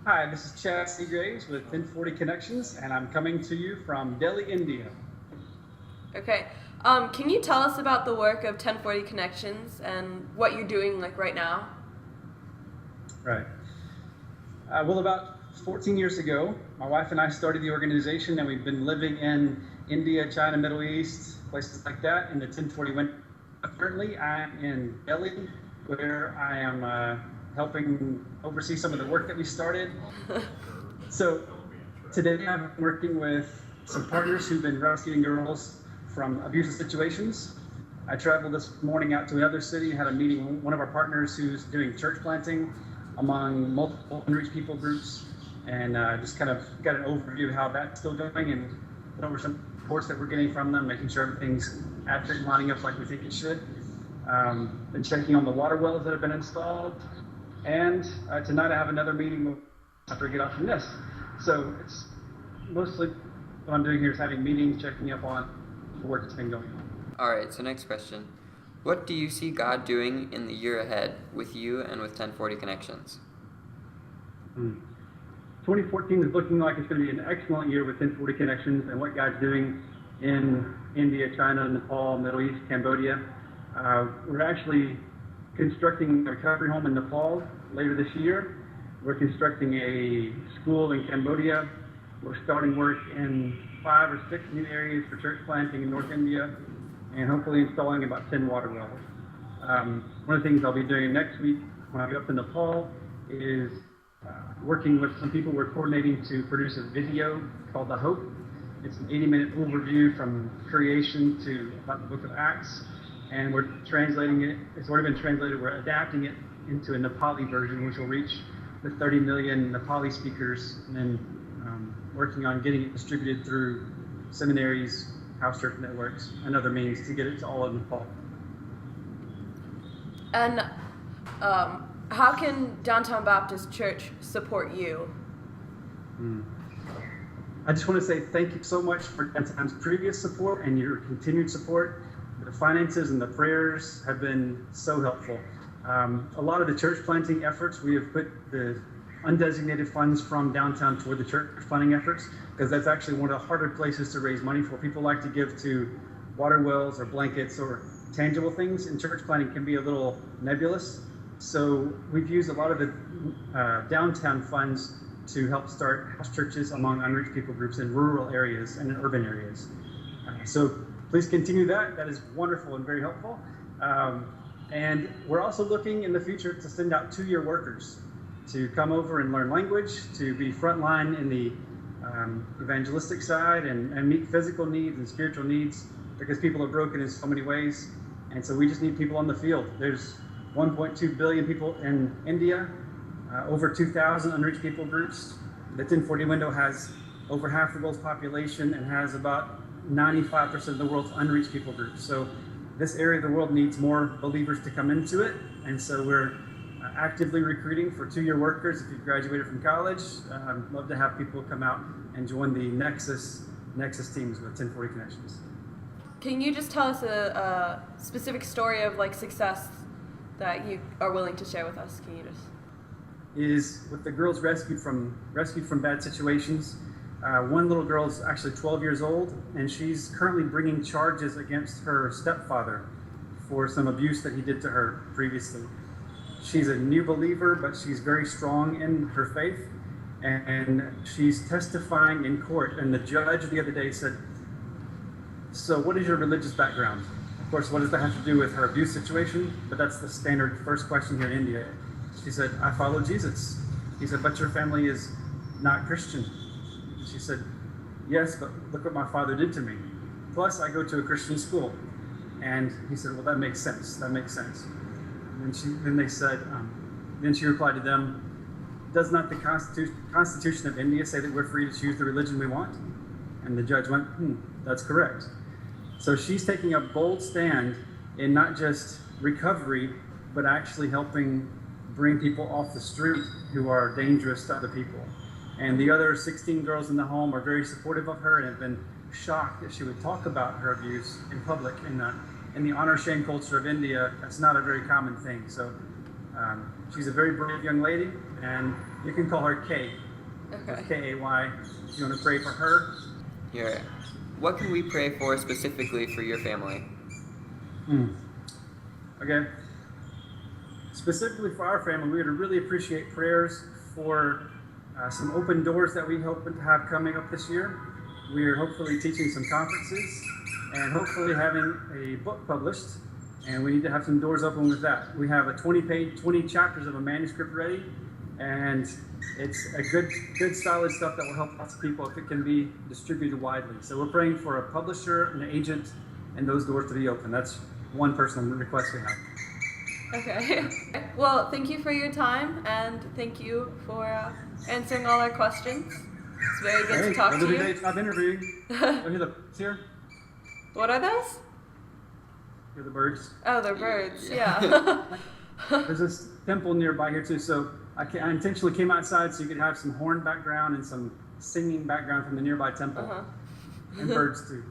Hi, this is Chad Seagraves with 1040 Connections, and I'm coming to you from Delhi, India. Okay. Can you tell us about the work of 1040 Connections and what you're doing like right now? Right. Well, about 14 years ago, my wife and I started the organization, and we've been living in India, China, Middle East, places like that in the 1040 window. Currently, I'm in Delhi, where I am helping oversee some of the work that we started. So today I'm working with some partners who've been rescuing girls from abusive situations. I traveled this morning out to another city, had a meeting with one of our partners who's doing church planting among multiple unreached people groups, and just kind of got an overview of how that's still going and went over some reports that we're getting from them, making sure everything's accurate and lining up like we think it should. Been checking on the water wells that have been installed, and tonight I have another meeting after I get off from this. So it's mostly what I'm doing here is having meetings, checking up on the work that's been going on. All right, so next question. What do you see God doing in the year ahead with you and with 1040 Connections? 2014 is looking like it's going to be an excellent year with 1040 Connections and what God's doing in India, China, Nepal, Middle East, Cambodia. We're actually constructing a recovery home in Nepal later this year. We're constructing a school in Cambodia. We're starting work in 5 or 6 new areas for church planting in North India, and hopefully installing about 10 water wells. One of the things I'll be doing next week when I go up to Nepal is working with some people. We're coordinating to produce a video called The Hope. It's an 80-minute overview from creation to about the book of Acts, and we're translating it. It's already been translated. We're adapting it into a Nepali version, which will reach the 30 million Nepali speakers, and then working on getting it distributed through seminaries, house church networks, and other means to get it to all of Nepal. And how can Downtown Baptist Church support you? I just want to say thank you so much for Downtown's previous support and your continued support. The finances and the prayers have been so helpful. A lot of the church planting efforts, we have put the undesignated funds from downtown toward the church planting efforts, because that's actually one of the harder places to raise money for. People like to give to water wells or blankets or tangible things, and church planting can be a little nebulous. So we've used a lot of the downtown funds to help start house churches among unreached people groups in rural areas and in urban areas. So please continue that. That is wonderful and very helpful. And we're also looking in the future to send out 2-year workers to come over and learn language, to be frontline in the evangelistic side and meet physical needs and spiritual needs, because people are broken in so many ways. And so we just need people on the field. There's 1.2 billion people in India, over 2,000 unreached people groups. The 1040 window has over half the world's population and has about 95% of the world's unreached people groups. So this area of the world needs more believers to come into it. And so we're actively recruiting for 2-year workers. If you've graduated from college, I'd love to have people come out and join the Nexus teams with 1040 Connections. Can you just tell us a specific story of like success that you are willing to share with us? Can you just? Is with the girls rescued from bad situations. One little girl is actually 12 years old, and she's currently bringing charges against her stepfather for some abuse that he did to her previously. She's a new believer, but she's very strong in her faith, and she's testifying in court. And the judge the other day said, "So what is your religious background?" Of course, what does that have to do with her abuse situation? But that's the standard first question here in India. She said, "I follow Jesus." He said, "But your family is not Christian." She said, "Yes, but look what my father did to me. Plus, I go to a Christian school." And he said, "Well, that makes sense. That makes sense." Then she replied to them, "Does not the Constitution of India say that we're free to choose the religion we want?" And the judge went, "That's correct." So she's taking a bold stand in not just recovery, but actually helping bring people off the street who are dangerous to other people. And the other 16 girls in the home are very supportive of her and have been shocked that she would talk about her abuse in public. In the honor shame culture of India, that's not a very common thing. So she's a very brave young lady, and You can call her Kay. Okay. Kay. If you want to pray for her. Here. What can we pray for specifically for your family? Okay. Specifically for our family, we would really appreciate prayers for some open doors that we hope to have coming up this year. We are hopefully teaching some conferences and hopefully having a book published, and we need to have some doors open with that. We have a 20 chapters of a manuscript ready, and it's a good solid stuff that will help lots of people if it can be distributed widely. So we're praying for a publisher, an agent, and those doors to be open. That's one personal request we have. Okay. Well, thank you for your time, and thank you for answering all our questions. It's very good to talk to you. Stop interviewing. Oh, here. What are those? Here are the birds. Oh, they're birds. Yeah. There's this temple nearby here too, so I intentionally came outside so you could have some horn background and some singing background from the nearby temple, and birds too.